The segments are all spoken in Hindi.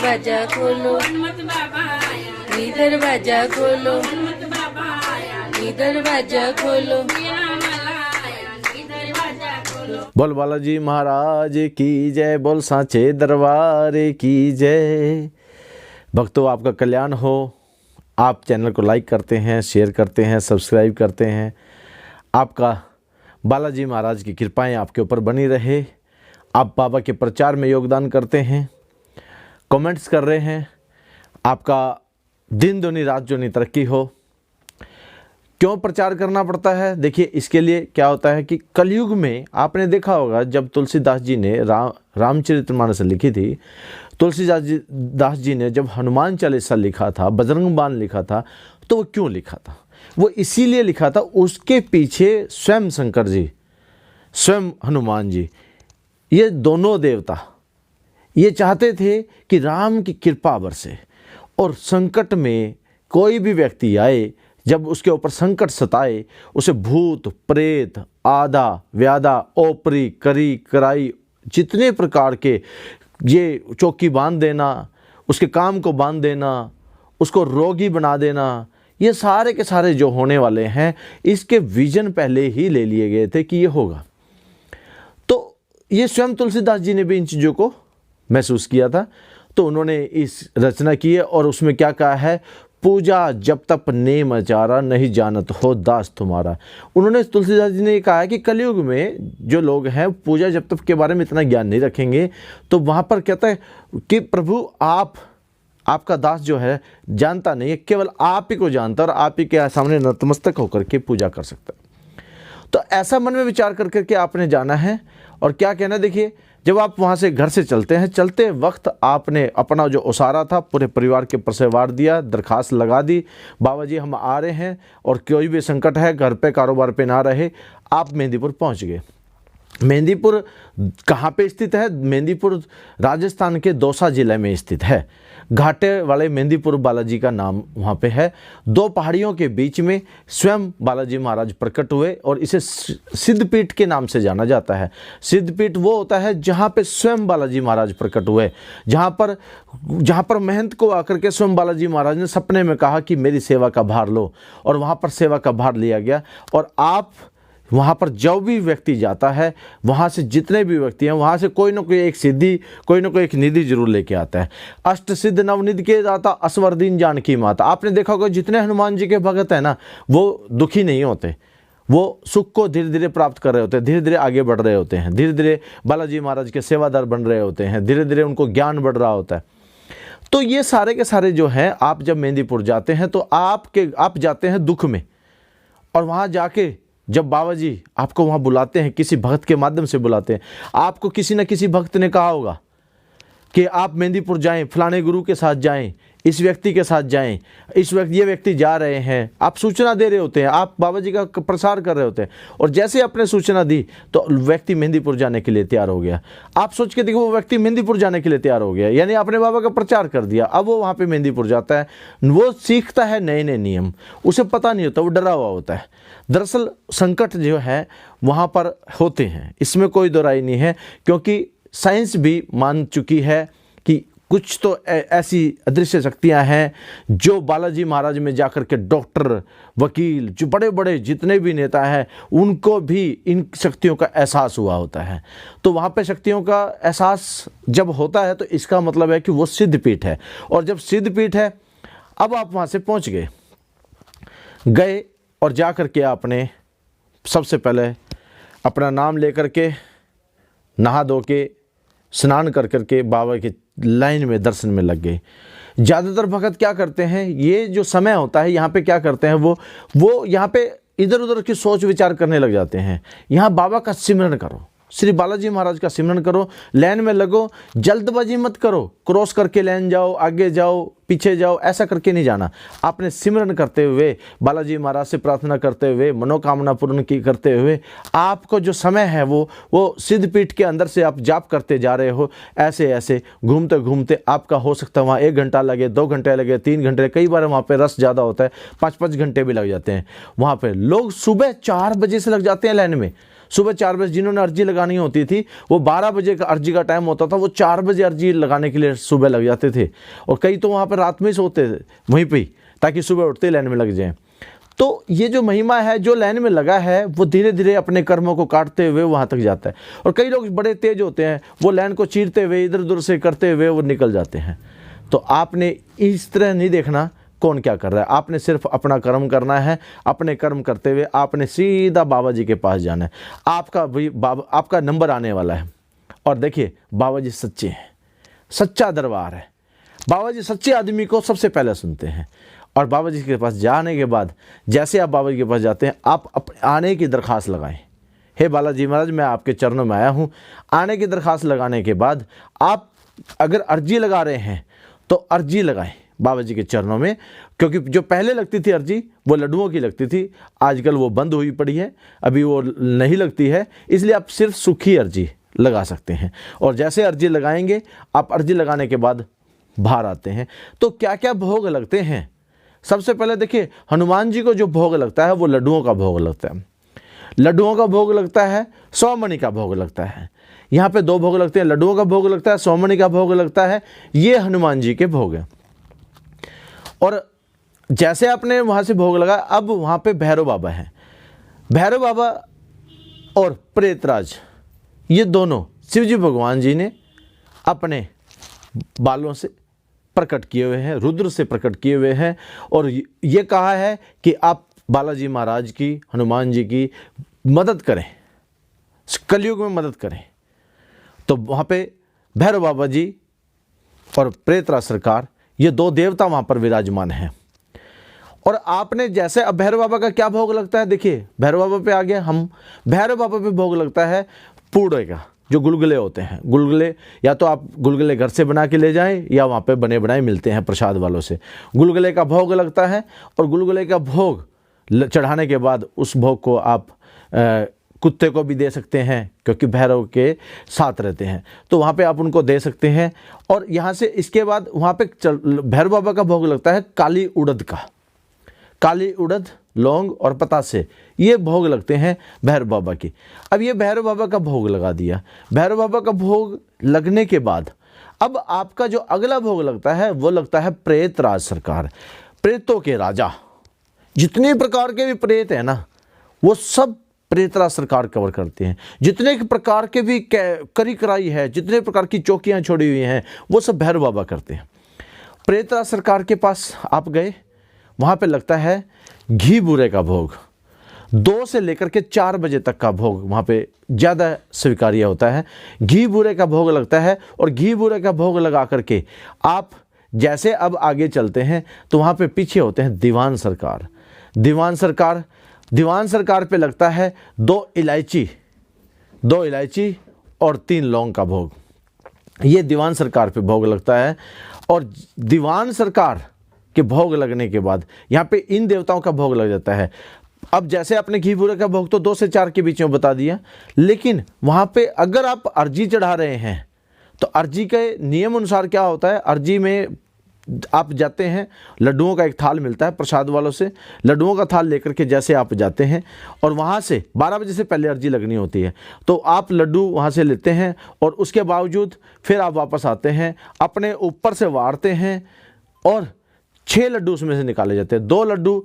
दरवाजा खोलो, नी दरवाजा खोलो, नी दरवाजा खोलो। बोल बालाजी महाराज की जय, बोल सांचे दरबार की जय। भक्तों, आपका कल्याण हो। आप चैनल को लाइक करते हैं, शेयर करते हैं, सब्सक्राइब करते हैं। आपका बालाजी महाराज की कृपाएं आपके ऊपर बनी रहे। आप बाबा के प्रचार में योगदान करते हैं, कमेंट्स कर रहे हैं। आपका दिन दूनी रात दूनी तरक्की हो। क्यों प्रचार करना पड़ता है? देखिए, इसके लिए क्या होता है कि कलयुग में आपने देखा होगा, जब तुलसीदास जी ने रामचरितमानस लिखी थी, तुलसीदास जी ने जब हनुमान चालीसा लिखा था, बजरंग बाण लिखा था, तो वो क्यों लिखा था? वो इसीलिए लिखा था, उसके पीछे स्वयं शंकर जी, स्वयं हनुमान जी, ये दोनों देवता ये चाहते थे कि राम की कृपा बरसे, और संकट में कोई भी व्यक्ति आए, जब उसके ऊपर संकट सताए, उसे भूत प्रेत आधा व्याधा ओपरी करी कराई जितने प्रकार के ये चौकी बांध देना, उसके काम को बांध देना, उसको रोगी बना देना, ये सारे के सारे जो होने वाले हैं, इसके विजन पहले ही ले लिए गए थे कि ये होगा। तो ये स्वयं तुलसीदास जी ने भी इन चीज़ों को महसूस किया था, तो उन्होंने इस रचना की है। और उसमें क्या कहा है? पूजा जब तप नेम आचारा, नहीं जानत हो दास तुम्हारा। उन्होंने, तुलसीदास जी ने कहा है कि कलयुग में जो लोग हैं पूजा जब तप के बारे में इतना ज्ञान नहीं रखेंगे, तो वहाँ पर कहता है कि प्रभु आपका दास जो है जानता नहीं है, केवल आप ही को जानता है और आप ही के सामने नतमस्तक होकर के पूजा कर सकता है। तो ऐसा मन में विचार कर करके आपने जाना है। और क्या कहना, देखिए, जब आप वहाँ से घर से चलते हैं, चलते वक्त आपने अपना जो उसारा था पूरे परिवार के ऊपर से वार दिया, दरखास्त लगा दी, बाबा जी हम आ रहे हैं और कोई भी संकट है, घर पे कारोबार पे ना रहे। आप मेहंदीपुर पहुँच गए। मेहंदीपुर कहाँ पे स्थित है? मेहंदीपुर राजस्थान के दौसा जिले में स्थित है। घाटे वाले मेहंदीपुर बालाजी का नाम वहाँ पे है। दो पहाड़ियों के बीच में स्वयं बालाजी महाराज प्रकट हुए और इसे सिद्धपीठ के नाम से जाना जाता है। सिद्धपीठ वो होता है जहाँ पे स्वयं बालाजी महाराज प्रकट हुए, जहाँ पर महंत को आकर के स्वयं बालाजी महाराज ने सपने में कहा कि मेरी सेवा का भार लो, और वहाँ पर सेवा का भार लिया गया। और आप वहाँ पर जो भी व्यक्ति जाता है, वहाँ से जितने भी व्यक्ति हैं, वहाँ से कोई ना कोई एक सिद्धि, कोई ना कोई एक निधि जरूर लेके आता है। अष्ट सिद्ध नवनिधि के दाता असवरदीन जानकी माता। आपने देखा होगा जितने हनुमान जी के भगत हैं ना, वो दुखी नहीं होते, वो सुख को धीरे धीरे प्राप्त कर रहे होते हैं, धीरे धीरे आगे बढ़ रहे होते हैं, धीरे धीरे बालाजी महाराज के सेवादार बन रहे होते हैं, धीरे धीरे उनको ज्ञान बढ़ रहा होता है। तो ये सारे के सारे जो हैं, आप जब मेहंदीपुर जाते हैं तो आप जाते हैं दुख में, और वहाँ जाके जब बाबा जी आपको वहाँ बुलाते हैं, किसी भक्त के माध्यम से बुलाते हैं, आपको किसी न किसी भक्त ने कहा होगा कि आप मेहंदीपुर जाएं, फलाने गुरु के साथ जाएं, इस व्यक्ति के साथ जाएं, ये व्यक्ति जा रहे हैं। आप सूचना दे रहे होते हैं, आप बाबा जी का प्रसार कर रहे होते हैं, और जैसे आपने सूचना दी तो व्यक्ति मेहंदीपुर जाने के लिए तैयार हो गया। आप सोच के देखो, वो व्यक्ति मेहंदीपुर जाने के लिए तैयार हो गया, यानी आपने बाबा का प्रचार कर दिया। अब वो वहाँ पर मेहंदीपुर जाता है, वो सीखता है नए नए नियम, उसे पता नहीं होता, वो डरा हुआ होता है। दरअसल संकट जो है वहाँ पर होते हैं, इसमें कोई दो राय नहीं है, क्योंकि साइंस भी मान चुकी है कि कुछ तो ऐसी अदृश्य शक्तियां हैं जो बालाजी महाराज में जाकर के डॉक्टर, वकील, जो बड़े बड़े जितने भी नेता हैं, उनको भी इन शक्तियों का एहसास हुआ होता है। तो वहाँ पे शक्तियों का एहसास जब होता है तो इसका मतलब है कि वो सिद्धपीठ है। और जब सिद्धपीठ है, अब आप वहाँ से पहुँच गए और जा कर के आपने सबसे पहले अपना नाम लेकर के, नहा धो के, स्नान कर करके बाबा के लाइन में दर्शन में लग गए। ज़्यादातर भक्त क्या करते हैं, ये जो समय होता है यहाँ पे क्या करते हैं, वो यहाँ पे इधर उधर की सोच विचार करने लग जाते हैं। यहाँ बाबा का सिमरन करो, श्री बालाजी महाराज का सिमरन करो, लाइन में लगो, जल्दबाजी मत करो, क्रॉस करके लाइन जाओ, आगे जाओ, पीछे जाओ, ऐसा करके नहीं जाना। आपने सिमरन करते हुए, बालाजी महाराज से प्रार्थना करते हुए, मनोकामना पूर्ण की करते हुए, आपको जो समय है वो सिद्धपीठ के अंदर से आप जाप करते जा रहे हो। ऐसे ऐसे घूमते घूमते आपका हो सकता है वहाँ 1 घंटा लगे, 2 घंटे लगे, 3 घंटे, कई बार वहाँ पे रस ज़्यादा होता है 5-5 घंटे भी लग जाते हैं। वहाँ पे लोग सुबह 4 बजे से लग जाते हैं लाइन में, सुबह 4 बजे जिन्होंने अर्जी लगानी होती थी, वो 12 बजे का अर्जी का टाइम होता था, वो 4 बजे अर्जी लगाने के लिए सुबह लग जाते थे। और कई तो वहाँ पर रात में ही सोते थे वहीं पर, ताकि सुबह उठते लाइन में लग जाएं। तो ये जो महिमा है, जो लाइन में लगा है वो धीरे धीरे अपने कर्मों को काटते हुए वहाँ तक जाता है। और कई लोग बड़े तेज होते हैं, वो लाइन को चीरते हुए इधर उधर से करते हुए वो निकल जाते हैं। तो आपने इस तरह नहीं देखना कौन क्या कर रहा है, आपने सिर्फ अपना कर्म करना है। अपने कर्म करते हुए आपने सीधा बाबा जी के पास जाना है। आपका नंबर आने वाला है। और देखिए, बाबा जी सच्चे हैं, सच्चा दरबार है। बाबा जी सच्चे आदमी को सबसे पहले सुनते हैं। और बाबा जी के पास जाने के बाद जैसे आप बाबा जी के पास जाते हैं, आप आने की दरख्वास्त लगाएं। हे बालाजी महाराज, मैं आपके चरणों में आया हूँ। आने की दरख्वास्त लगाने के बाद आप अगर अर्जी लगा रहे हैं तो अर्जी लगाएं बाबा जी के चरणों में, क्योंकि जो पहले लगती थी अर्जी वो लड्डुओं की लगती थी, आजकल वो बंद हुई पड़ी है, अभी वो नहीं लगती है। इसलिए आप सिर्फ सूखी अर्जी लगा सकते हैं। और जैसे अर्जी लगाएंगे, आप अर्जी लगाने के बाद बाहर आते हैं तो क्या क्या भोग लगते हैं। सबसे पहले देखिए, हनुमान जी को जो भोग लगता है वो लड्डुओं का भोग लगता है। लड्डुओं का भोग लगता है, 100 मणि का भोग लगता है। यहाँ पे 2 भोग लगते हैं, लड्डुओं का भोग लगता है, 100 मणि का भोग लगता है। ये हनुमान जी के भोग हैं। और जैसे आपने वहाँ से भोग लगा, अब वहाँ पे भैरव बाबा हैं। भैरव बाबा और प्रेतराज, ये दोनों शिवजी भगवान जी ने अपने बालों से प्रकट किए हुए हैं, रुद्र से प्रकट किए हुए हैं। और ये कहा है कि आप बालाजी महाराज की, हनुमान जी की मदद करें, कलयुग में मदद करें। तो वहाँ पे भैरव बाबा जी और प्रेतराज सरकार, ये 2 देवता वहाँ पर विराजमान हैं। और आपने जैसे, अब भैरव बाबा का क्या भोग लगता है, देखिए भैरव बाबा पे आ गया हम। भैरव बाबा पे भोग लगता है पूड़े का, जो गुलगुले होते हैं। गुलगुले या तो आप गुलगुले घर से बना के ले जाएं, या वहाँ पे बने बनाए मिलते हैं प्रसाद वालों से। गुलगुले का भोग लगता है। और गुलगुले का भोग चढ़ाने के बाद उस भोग को आप कुत्ते को भी दे सकते हैं, क्योंकि भैरव के साथ रहते हैं, तो वहाँ पे आप उनको दे सकते हैं। और यहाँ से इसके बाद वहाँ पे भैरव बाबा का भोग लगता है काली उड़द का। काली उड़द, लौंग और पतासे, ये भोग लगते हैं भैरव बाबा की। अब ये भैरव बाबा का भोग लगा दिया। भैरव बाबा का भोग लगने के बाद अब आपका जो अगला भोग लगता है वो लगता है प्रेतराज सरकार। प्रेतों के राजा, जितने प्रकार के भी प्रेत हैं ना, वो सब प्रेतराज सरकार कवर करते हैं। जितने प्रकार के भी करी कराई है, जितने प्रकार की चौकियाँ छोड़ी हुई हैं, वो सब भैरव बाबा करते हैं। प्रेतराज सरकार के पास आप गए, वहाँ पे लगता है घी बूरे का भोग। 2 से लेकर के 4 बजे तक का भोग वहाँ पे ज़्यादा स्वीकार्य होता है। घी बूरे का भोग लगता है। और घी बूरे का भोग लगा करके आप जैसे अब आगे चलते हैं तो वहाँ पे पीछे होते हैं दीवान सरकार। दीवान सरकार पे लगता है 2 इलायची और 3 लौंग का भोग। ये दीवान सरकार पे भोग लगता है। और दीवान सरकार के भोग लगने के बाद यहाँ पे इन देवताओं का भोग लग जाता है। अब जैसे आपने घी बूरे का भोग तो 2 से 4 के बीच में बता दिया, लेकिन वहाँ पे अगर आप अर्जी चढ़ा रहे हैं तो अर्जी के नियम अनुसार क्या होता है, अर्जी में आप जाते हैं, लड्डुओं का एक थाल मिलता है प्रसाद वालों से। लड्डुओं का थाल लेकर के जैसे आप जाते हैं, और वहाँ से 12 बजे से पहले अर्जी लगनी होती है, तो आप लड्डू वहाँ से लेते हैं। और उसके बावजूद फिर आप वापस आते हैं, अपने ऊपर से वारते हैं, और 6 लड्डू उसमें से निकाले जाते हैं। 2 लड्डू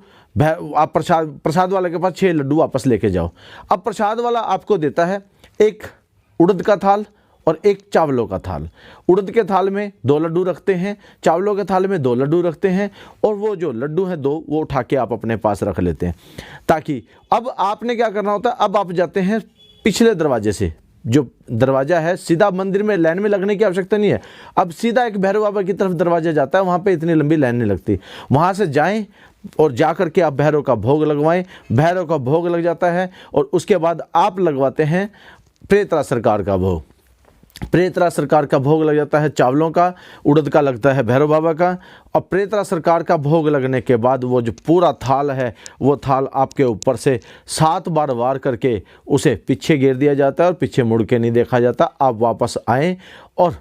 आप प्रसाद वाले के पास, 6 लड्डू वापस लेके जाओ। अब प्रसाद वाला आपको देता है एक उड़द का थाल और एक चावलों का थाल। उड़द के थाल में 2 लड्डू रखते हैं, चावलों के थाल में 2 लड्डू रखते हैं, और वो जो लड्डू हैं 2 वो उठा के आप अपने पास रख लेते हैं। ताकि अब आपने क्या करना होता है, अब आप जाते हैं पिछले दरवाजे से, जो दरवाज़ा है सीधा मंदिर में लाइन में लगने की आवश्यकता नहीं है। अब सीधा एक भैरव बाबा की तरफ दरवाजा जाता है, वहाँ पे इतनी लंबी लाइन नहीं लगती। वहाँ से जाएं और जा कर के आप भैरव का भोग लगवाएं। भैरव का भोग लग जाता है, और उसके बाद आप लगवाते हैं प्रेतराज सरकार का भोग। प्रेतराज सरकार का भोग लग जाता है चावलों का, उड़द का लगता है भैरव बाबा का। और प्रेतराज सरकार का भोग लगने के बाद वो जो पूरा थाल है, वो थाल आपके ऊपर से 7 बार वार करके उसे पीछे गिर दिया जाता है, और पीछे मुड़ के नहीं देखा जाता। आप वापस आएँ और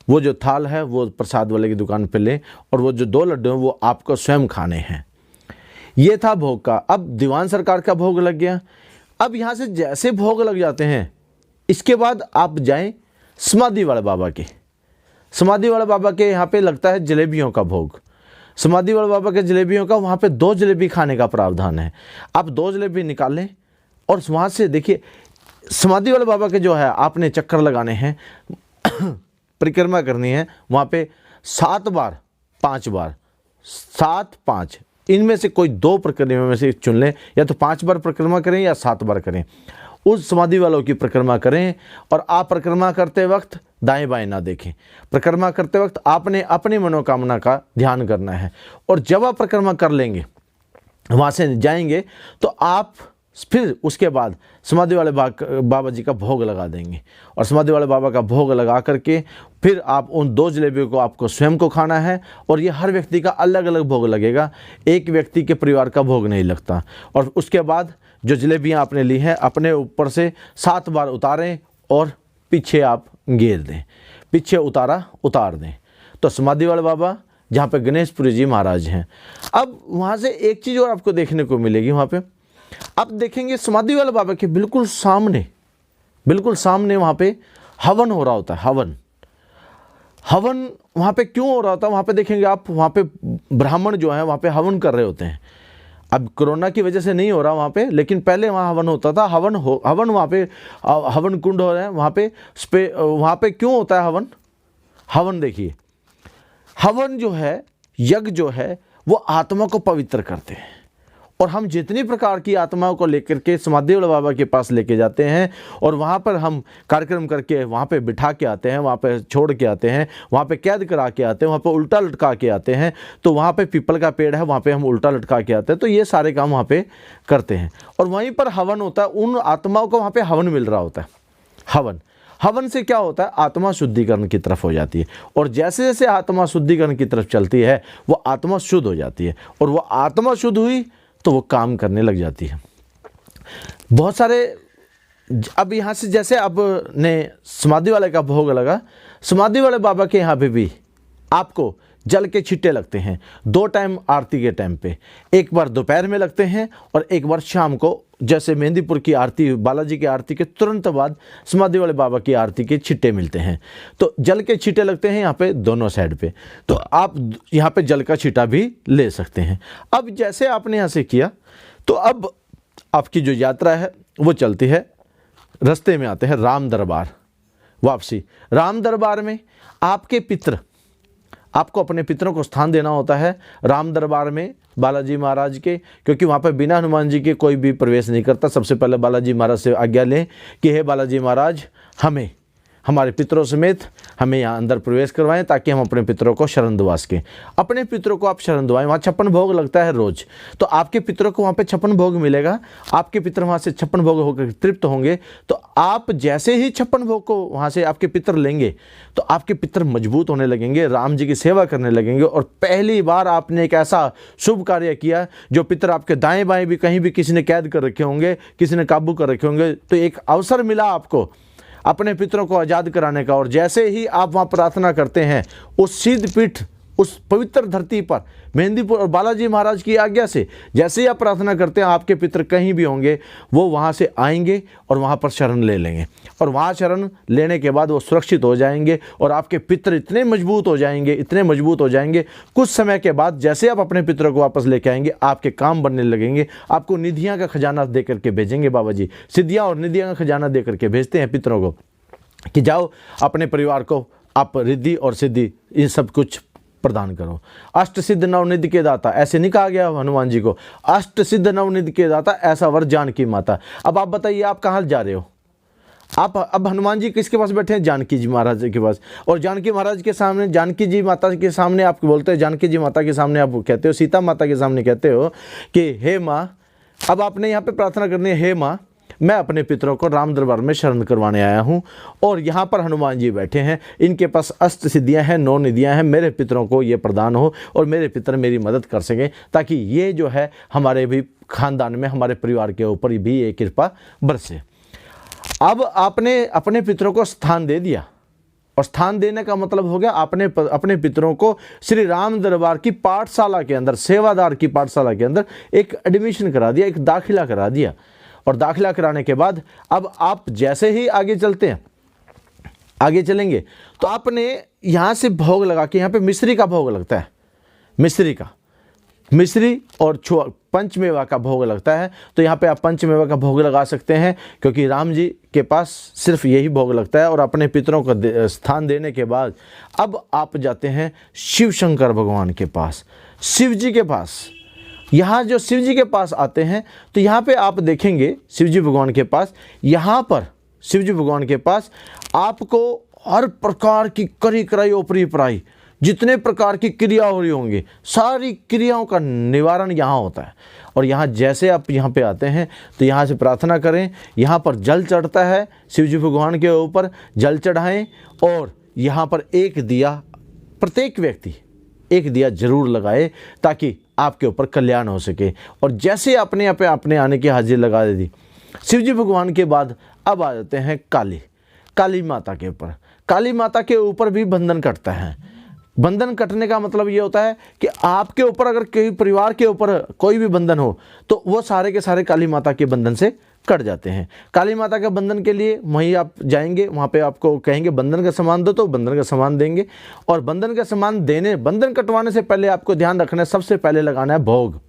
वो जो थाल है वो प्रसाद वाले की दुकान पे लें, और वो जो 2 लड्डू हैं वो आपको स्वयं खाने हैं। ये था भोग का। अब दीवान सरकार का भोग लग गया। अब यहाँ से जैसे भोग लग जाते हैं, इसके बाद आप जाएं समाधि वाले बाबा के। समाधि वाले बाबा के यहाँ पे लगता है जलेबियों का भोग। समाधि वाले बाबा के जलेबियों का, वहाँ पे 2 जलेबी खाने का प्रावधान है। आप 2 जलेबी निकाल लें और वहाँ से देखिए, समाधि वाले बाबा के जो है आपने चक्कर लगाने हैं, परिक्रमा करनी है वहाँ पे 7 बार 5 बार, 7 5, इनमें से कोई 2 परिक्रमा में से चुन लें, या तो 5 बार परिक्रमा करें या 7 बार करें। उस समाधि वालों की परिक्रमा करें और आप परिक्रमा करते वक्त दाएं बाएं ना देखें। परिक्रमा करते वक्त आपने अपनी मनोकामना का ध्यान करना है, और जब आप परिक्रमा कर लेंगे, वहाँ से जाएंगे, तो आप फिर उसके बाद समाधि वाले बाबा जी का भोग लगा देंगे। और समाधि वाले बाबा का भोग लगा करके फिर आप उन 2 जलेबियों को आपको स्वयं को खाना है, और ये हर व्यक्ति का अलग अलग भोग लगेगा, एक व्यक्ति के परिवार का भोग नहीं लगता। और उसके बाद जो जलेबियाँ आपने ली हैं, अपने ऊपर से 7 बार उतारें और पीछे आप घेर दें, पीछे उतार दें। तो समाधि वाले बाबा जहाँ पे गणेशपुरी जी महाराज हैं। अब वहाँ से एक चीज़ और आपको देखने को मिलेगी, वहाँ पे आप देखेंगे समाधि वाले बाबा के बिल्कुल सामने वहाँ पे हवन हो रहा होता है। हवन वहाँ पे क्यों हो रहा होता है, वहाँ पे देखेंगे आप, वहाँ पे ब्राह्मण जो है वहाँ पे हवन कर रहे होते हैं। अब कोरोना की वजह से नहीं हो रहा वहाँ पे, लेकिन पहले वहाँ हवन होता था। हवन वहाँ पे हवन कुंड हो रहे हैं वहाँ पे क्यों होता है हवन देखिए, हवन जो है, यज्ञ जो है, वो आत्मा को पवित्र करते हैं। और हम जितनी प्रकार की आत्माओं को लेकर के समाधि वाले बाबा के पास लेके जाते हैं, और वहाँ पर हम कार्यक्रम करके वहाँ पे बिठा के आते हैं, वहाँ पे छोड़ के आते हैं, वहाँ पे कैद करा के आते हैं, वहाँ पे उल्टा लटका के आते हैं। तो वहाँ पे पीपल का पेड़ है, वहाँ पे हम उल्टा लटका के आते हैं। तो ये सारे काम वहाँ पे करते हैं। और वहीं पर हवन होता है, उन आत्माओं को वहाँ पर हवन मिल रहा होता है। हवन से क्या होता है, आत्मा शुद्धिकरण की तरफ हो जाती है। और जैसे जैसे आत्मा शुद्धिकरण की तरफ चलती है, वो आत्मा शुद्ध हो जाती है। और वो आत्मा शुद्ध हुई तो वो काम करने लग जाती है। बहुत सारे, अब यहाँ से जैसे अब ने समाधि वाले का भोग लगा, समाधि वाले बाबा के यहाँ पे भी आपको जल के छिट्टे लगते हैं 2 टाइम आरती के टाइम पे। एक बार दोपहर में लगते हैं और एक बार शाम को, जैसे मेहंदीपुर की आरती, बालाजी की आरती के तुरंत बाद समाधि वाले बाबा की आरती के छिट्टे मिलते हैं। तो जल के छिट्टे लगते हैं यहाँ पे दोनों साइड पे, तो आप यहाँ पे जल का छिट्टा भी ले सकते हैं। अब जैसे आपने यहाँ से किया, तो अब आपकी जो यात्रा है वो चलती है, रास्ते में आते हैं राम दरबार। वापसी राम दरबार में आपको अपने पितरों को स्थान देना होता है राम दरबार में बालाजी महाराज के, क्योंकि वहाँ पर बिना हनुमान जी के कोई भी प्रवेश नहीं करता। सबसे पहले बालाजी महाराज से आज्ञा लें कि हे बालाजी महाराज, हमें हमारे पितरों समेत हमें यहाँ अंदर प्रवेश करवाएं, ताकि हम अपने पितरों को शरण दिवा सकें। अपने पितरों को आप शरण दिवाएं। वहाँ 56 भोग लगता है रोज, तो आपके पितरों को वहाँ पे 56 भोग मिलेगा। आपके पितर वहाँ से 56 भोग होकर तृप्त होंगे। तो आप जैसे ही 56 भोग को वहाँ से आपके पितर लेंगे, तो आपके पितर मजबूत होने लगेंगे, राम जी की सेवा करने लगेंगे। और पहली बार आपने एक ऐसा शुभ कार्य किया, जो पितर आपके दाएँ बाएँ भी कहीं भी किसी ने कैद कर रखे होंगे, किसी ने काबू कर रखे होंगे, तो एक अवसर मिला आपको अपने पितरों को आज़ाद कराने का। और जैसे ही आप वहाँ प्रार्थना करते हैं, उस सिद्ध पीठ, उस पवित्र धरती पर मेहंदीपुर और बालाजी महाराज की आज्ञा से जैसे ही आप प्रार्थना करते हैं, आपके पितर कहीं भी होंगे, वो वहाँ से आएंगे और वहाँ पर शरण ले लेंगे। और वहाँ शरण लेने के बाद वो सुरक्षित हो जाएंगे, और आपके पितर इतने मजबूत हो जाएंगे, कुछ समय के बाद जैसे आप अपने पितरों को वापस लेके आएंगे, आपके काम बनने लगेंगे। आपको निधियाँ का खजाना दे करके भेजेंगे बाबा जी, सिद्धियाँ और निधियाँ का खजाना दे करके भेजते हैं पितरों को, कि जाओ अपने परिवार को आप रिद्धि और सिद्धि इन सब कुछ प्रदान करो। अष्ट सिद्ध नवनिधि के दाता, ऐसे नहीं कहा गया हनुमान जी को, अष्ट सिद्ध नवनिधि के दाता, ऐसा वर जानकी माता। अब आप बताइए, आप कहाँ जा रहे हो? आप अब हनुमान जी किसके पास बैठे हैं? जानकी जी महाराज के पास। और जानकी महाराज के सामने, जानकी जी माता के सामने आप बोलते हैं, जानकी जी माता के सामने आप कहते हो, सीता माता के सामने कहते हो कि हे माँ, अब आपने यहाँ पे प्रार्थना करनी है, हे माँ, मैं अपने पितरों को राम दरबार में शरण करवाने आया हूँ, और यहाँ पर हनुमान जी बैठे हैं, इनके पास अष्ट सिद्धियाँ हैं, 9 निधियाँ हैं, मेरे पितरों को ये प्रदान हो और मेरे पितर मेरी मदद कर सकें, ताकि ये जो है हमारे भी खानदान में, हमारे परिवार के ऊपर भी ये कृपा बरसे। अब आपने अपने पितरों को स्थान दे दिया, और स्थान देने का मतलब हो गया आपने अपने पितरों को श्री राम दरबार की पाठशाला के अंदर, सेवादार की पाठशाला के अंदर एक एडमिशन करा दिया, एक दाखिला करा दिया। और दाखिला कराने के बाद अब आप जैसे ही आगे चलते हैं, आगे चलेंगे तो आपने यहाँ से भोग लगा के, यहाँ पे मिश्री का भोग लगता है, मिश्री और पंचमेवा का भोग लगता है। तो यहाँ पे आप पंचमेवा का भोग लगा सकते हैं, क्योंकि राम जी के पास सिर्फ यही भोग लगता है। और अपने पितरों को स्थान देने के बाद अब आप जाते हैं शिव शंकर भगवान के पास, शिव जी के पास। यहाँ जो शिव जी के पास आते हैं तो यहाँ पे आप देखेंगे शिव जी भगवान के पास, यहाँ पर शिव जी भगवान के पास आपको हर प्रकार की करी कराई ओपरी पराई जितने प्रकार की क्रिया हो रही होंगी, सारी क्रियाओं का निवारण यहाँ होता है। और यहाँ जैसे आप यहाँ पे आते हैं तो यहाँ से प्रार्थना करें, यहाँ पर जल चढ़ता है, शिव जी भगवान के ऊपर जल चढ़ाएं और यहाँ पर एक दिया, प्रत्येक व्यक्ति एक दिया जरूर लगाए ताकि आपके ऊपर कल्याण हो सके। और जैसे अपने यहाँ पे आपने आने की हाजिरी लगा दी शिव जी भगवान के बाद, अब आ जाते हैं काली माता के ऊपर। काली माता के ऊपर भी बंधन कटता है। बंधन कटने का मतलब ये होता है कि आपके ऊपर अगर कोई परिवार के ऊपर कोई भी बंधन हो तो वो सारे के सारे काली माता के बंधन से कट जाते हैं। काली माता के बंधन के लिए वहीं आप जाएंगे, वहाँ पे आपको कहेंगे बंधन का सामान दो, तो बंधन का सामान देंगे। और बंधन का सामान देने, बंधन कटवाने से पहले आपको ध्यान रखना है, सबसे पहले लगाना है भोग,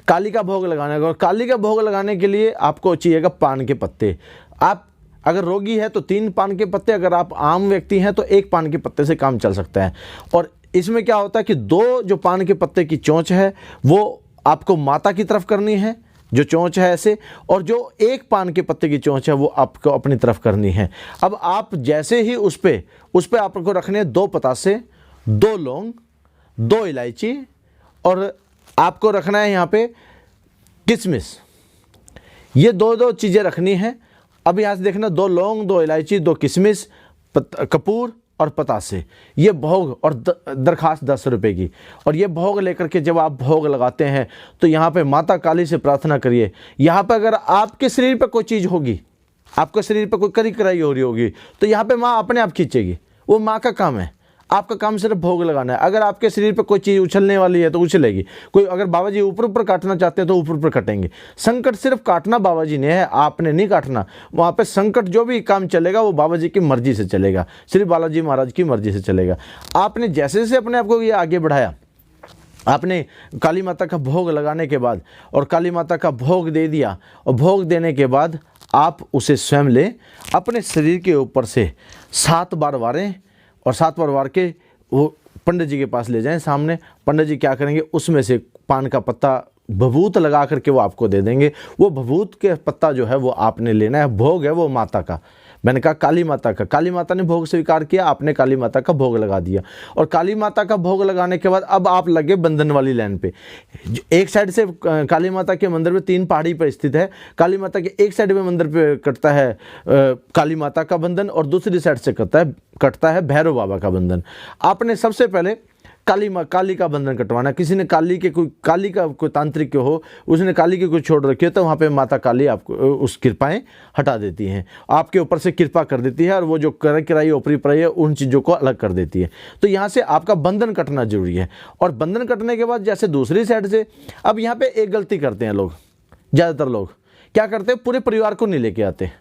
काली का भोग लगाना है। और काली का भोग लगाने के लिए आपको चाहिएगा पान के पत्ते। आप अगर रोगी है तो 3 पान के पत्ते, अगर आप आम व्यक्ति हैं तो 1 पान के पत्ते से काम चल सकता है। और इसमें क्या होता है कि 2 जो पान के पत्ते की चोंच है वो आपको माता की तरफ करनी है, जो चोंच है ऐसे, और जो 1 पान के पत्ते की चोंच है वो आपको अपनी तरफ करनी है। अब आप जैसे ही उस पे आपको रखने 2 पतासे, 2 लौंग, 2 इलायची, और आपको रखना है यहाँ पे किशमिश। ये 2 चीज़ें रखनी है। अब यहाँ से देखना, 2 लौंग, 2 इलायची, 2 किशमिश, कपूर और पतासे, ये भोग और दरखास्त 10 रुपये की। और ये भोग लेकर के जब आप भोग लगाते हैं तो यहाँ पे माता काली से प्रार्थना करिए। यहाँ पे अगर आपके शरीर पे कोई चीज़ होगी, आपके शरीर पे कोई करी कराई हो रही होगी, तो यहाँ पे माँ अपने आप खींचेगी, वो माँ का काम है। आपका काम सिर्फ भोग लगाना है। अगर आपके शरीर पे कोई चीज़ उछलने वाली है तो उछलेगी। कोई अगर बाबा जी ऊपर काटना चाहते हैं तो ऊपर कटेंगे। संकट सिर्फ काटना बाबा जी ने है, आपने नहीं काटना। वहाँ पे संकट जो भी काम चलेगा वो बाबा जी की मर्जी से चलेगा, श्री बालाजी महाराज की मर्जी से चलेगा। आपने जैसे जैसे अपने आप को ये आगे बढ़ाया, आपने काली माता का भोग लगाने के बाद और काली माता का भोग दे दिया, और भोग देने के बाद आप उसे स्वयं लें, अपने शरीर के ऊपर से 7 बार वारें, और 7 बार वार के वो पंडित जी के पास ले जाएं सामने। पंडित जी क्या करेंगे, उसमें से पान का पत्ता भभूत लगा करके वो आपको दे देंगे। वो भभूत के पत्ता जो है वो आपने लेना है। भोग है वो माता का, मैंने कहा काली माता का। काली माता ने भोग स्वीकार किया, आपने काली माता का भोग लगा दिया। और काली माता का भोग लगाने के बाद अब आप लगे बंधन वाली लाइन पे। एक साइड से काली माता के मंदिर में 3 पहाड़ी पर स्थित है। काली माता के एक साइड में मंदिर पे कटता है काली माता का बंधन, और दूसरी साइड से कटता है भैरव बाबा का बंधन। आपने सबसे पहले काली का बंधन कटवाना। किसी ने काली का कोई तांत्रिक हो, उसने काली की कोई छोड़ रखी है, तो वहाँ पे माता काली आपको उस कृपाएं हटा देती हैं, आपके ऊपर से कृपा कर देती है, और वो जो कराई ओपरी पराई है उन चीज़ों को अलग कर देती है। तो यहाँ से आपका बंधन कटना जरूरी है। और बंधन कटने के बाद जैसे दूसरी साइड से, अब यहाँ पे एक गलती करते हैं लोग, ज़्यादातर लोग क्या करते हैं, पूरे परिवार को नहीं लेके आते।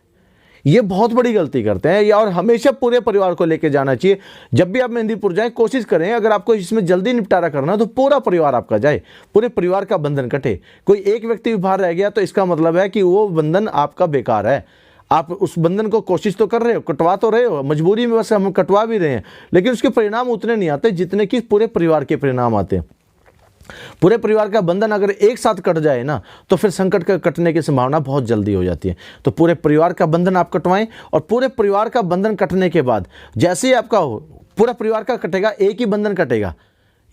ये बहुत बड़ी गलती करते हैं, और हमेशा पूरे परिवार को लेके जाना चाहिए। जब भी आप मेहंदीपुर जाएं, कोशिश करें अगर आपको इसमें जल्दी निपटारा करना तो पूरा परिवार आपका जाए, पूरे परिवार का बंधन कटे। कोई एक व्यक्ति भी बाहर रह गया तो इसका मतलब है कि वो बंधन आपका बेकार है। आप उस बंधन को कोशिश तो कर रहे हो, कटवा तो रहे हो, मजबूरी में वैसे हम कटवा भी रहे हैं, लेकिन उसके परिणाम उतने नहीं आते जितने कि पूरे परिवार के परिणाम आते हैं। पूरे परिवार का बंधन अगर एक साथ कट जाए ना तो फिर संकट के कटने की संभावना बहुत जल्दी हो जाती है। तो पूरे परिवार का बंधन आप कटवाएं, और पूरे परिवार का बंधन कटने के बाद जैसे ही आपका पूरा परिवार का कटेगा, एक ही बंधन कटेगा।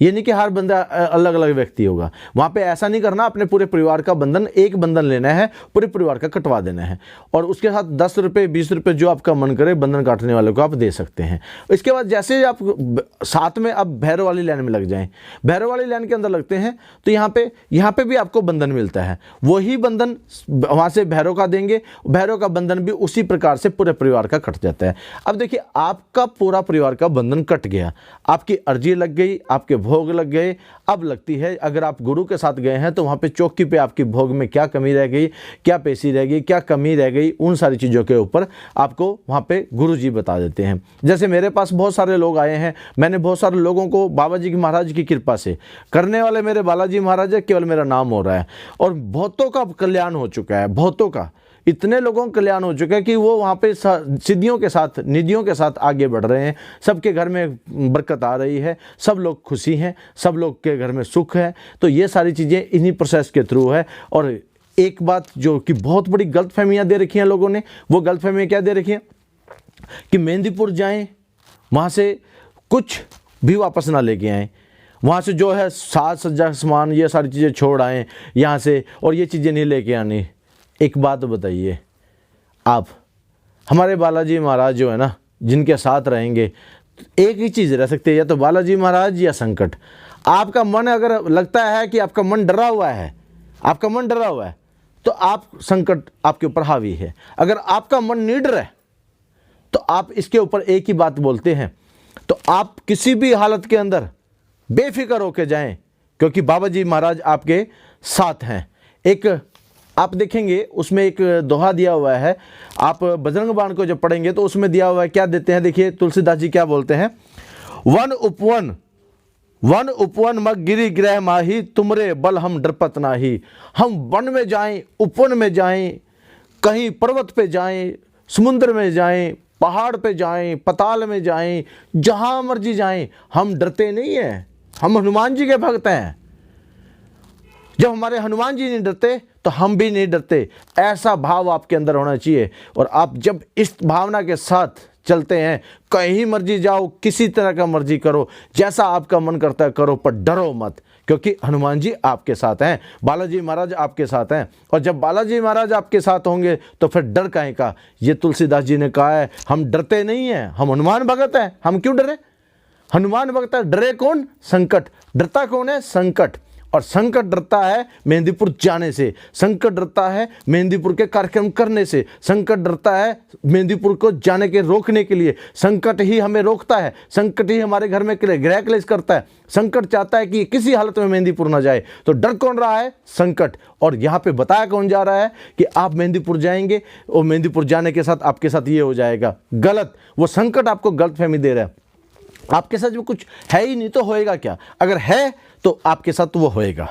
ये नहीं कि हर बंदा अलग अलग व्यक्ति होगा। वहाँ पे ऐसा नहीं करना, अपने पूरे परिवार का बंधन, एक बंधन लेना है, पूरे परिवार का कटवा देना है। और उसके साथ 10 रुपये 20 रुपये जो आपका मन करे बंधन काटने वाले को आप दे सकते हैं। इसके बाद जैसे आप साथ में अब भैरव वाली लाइन में लग जाएं, भैरव वाली लाइन के अंदर लगते हैं तो यहाँ पे भी आपको बंधन मिलता है। वही बंधन वहाँ से भैरव का देंगे, भैरव का बंधन भी उसी प्रकार से पूरे परिवार का कट जाता है। अब देखिए, आपका पूरा परिवार का बंधन कट गया, आपकी अर्जी लग गई, आपके भोग लग गए, अब लगती है अगर आप गुरु के साथ गए हैं तो वहाँ पे चौकी पे आपकी भोग में क्या कमी रह गई, क्या पेशी रह गई, क्या कमी रह गई, उन सारी चीज़ों के ऊपर आपको वहाँ पे गुरु जी बता देते हैं। जैसे मेरे पास बहुत सारे लोग आए हैं, मैंने बहुत सारे लोगों को बाबा जी की महाराज की कृपा से, करने वाले मेरे बालाजी महाराज है, केवल मेरा नाम हो रहा है और बहुतों का कल्याण हो चुका है, बहुतों का, इतने लोगों का कल्याण हो चुका है कि वो वहाँ पे सिद्धियों के साथ, निधियों के साथ आगे बढ़ रहे हैं। सबके घर में बरकत आ रही है, सब लोग खुशी हैं, सब लोग के घर में सुख है। तो ये सारी चीज़ें इन्हीं प्रोसेस के थ्रू है। और एक बात जो कि बहुत बड़ी गलतफहमियाँ दे रखी हैं लोगों ने, वो गलतफहमियाँ क्या दे रखी हैं कि मेहंदीपुर जाएं, वहाँ से कुछ भी वापस ना लेके आएँ, वहाँ से जो है साज सज्जा सामान ये सारी चीज़ें छोड़ आएँ यहाँ से, और ये चीज़ें नहीं लेके आनी। एक बात बताइए, आप हमारे बालाजी महाराज जो है ना, जिनके साथ रहेंगे, एक ही चीज़ रह सकती है, या तो बालाजी महाराज या संकट। आपका मन अगर लगता है कि आपका मन डरा हुआ है, आपका मन डरा हुआ है, तो आप संकट आपके ऊपर हावी है। अगर आपका मन निडर है तो आप इसके ऊपर एक ही बात बोलते हैं, तो आप किसी भी हालत के अंदर बेफिक्र होकर जाएं, क्योंकि बाबा जी महाराज आपके साथ हैं। एक आप देखेंगे उसमें एक दोहा दिया हुआ है, आप बजरंग बाण को जब पढ़ेंगे तो उसमें दिया हुआ है, क्या देते हैं, देखिए तुलसीदास जी क्या बोलते हैं, वन उपवन मग गिरी ग्रह माही, तुमरे बल हम डरपत नाही। हम वन में जाएं, उपवन में जाएं, कहीं पर्वत पे जाएं, समुद्र में जाएं, पहाड़ पे जाएं, पताल में जाएं, जहां मर्जी जाएं, हम डरते नहीं हैं। हम हनुमान जी के भक्त हैं। जब हमारे हनुमान जी नहीं डरते तो हम भी नहीं डरते। ऐसा भाव आपके अंदर होना चाहिए। और आप जब इस भावना के साथ चलते हैं, कहीं मर्जी जाओ, किसी तरह का मर्जी करो, जैसा आपका मन करता है करो, पर डरो मत, क्योंकि हनुमान जी आपके साथ हैं, बालाजी महाराज आपके साथ हैं। और जब बालाजी महाराज आपके साथ होंगे तो फिर डर काहे का। ये तुलसीदास जी ने कहा है, हम डरते नहीं हैं, हम हनुमान भगत हैं, हम क्यों डरे। हनुमान भगत है, डरे कौन, संकट। डरता कौन है, संकट। और संकट डरता है मेहंदीपुर जाने से, संकट डरता है मेहंदीपुर के कार्यक्रम करने से, संकट डरता है मेहंदीपुर को जाने के रोकने के लिए। संकट ही हमें रोकता है, संकट ही हमारे घर में गृह क्लेश करता है। संकट चाहता है कि किसी हालत में मेहंदीपुर ना जाए। तो डर कौन रहा है, संकट। और यहाँ पे बताया कौन जा रहा है कि आप मेहंदीपुर जाएंगे और मेहंदीपुर जाने के साथ आपके साथ ये हो जाएगा। गलत, वो संकट आपको गलतफहमी दे रहा है। आपके साथ जो कुछ है ही नहीं तो होएगा क्या। अगर है तो आपके साथ तो वो होएगा,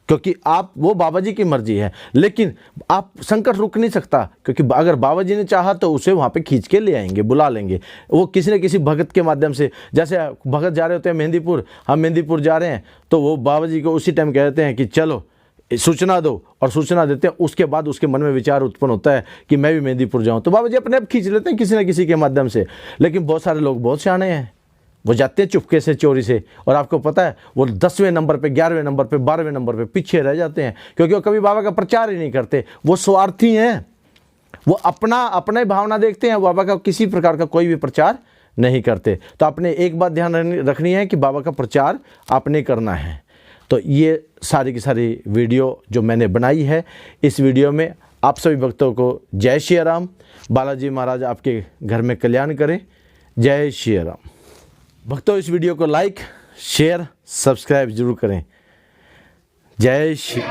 क्योंकि आप, वो बाबा जी की मर्जी है। लेकिन आप संकट रुक नहीं सकता, क्योंकि अगर बाबा जी ने चाहा तो उसे वहाँ पे खींच के ले आएंगे, बुला लेंगे। वो किसी न किसी भगत के माध्यम से, जैसे भगत जा रहे होते हैं मेहंदीपुर, हम मेहंदीपुर जा रहे हैं, तो वो बाबा जी को उसी टाइम कहते हैं कि चलो सूचना दो, और सूचना देते हैं। उसके बाद उसके मन में विचार उत्पन्न होता है कि मैं भी मेहंदीपुर जाऊँ, तो बाबा जी अपने आप खींच लेते हैं किसी न किसी के माध्यम से। लेकिन बहुत सारे लोग बहुत सियाने हैं, वो जाते हैं चुपके से, चोरी से, और आपको पता है वो 10वें नंबर पे, 11वें नंबर पे, 12वें नंबर पे पीछे रह जाते हैं, क्योंकि वो कभी बाबा का प्रचार ही नहीं करते। वो स्वार्थी हैं, वो अपने भावना देखते हैं, बाबा का किसी प्रकार का कोई भी प्रचार नहीं करते। तो आपने एक बात ध्यान रखनी है कि बाबा का प्रचार आपने करना है। तो ये सारी की सारी वीडियो जो मैंने बनाई है, इस वीडियो में आप सभी भक्तों को जय श्री राम। बालाजी महाराज आपके घर में कल्याण करें। जय श्री राम। भक्तों, इस वीडियो को लाइक, शेयर, सब्सक्राइब जरूर करें। जय श्री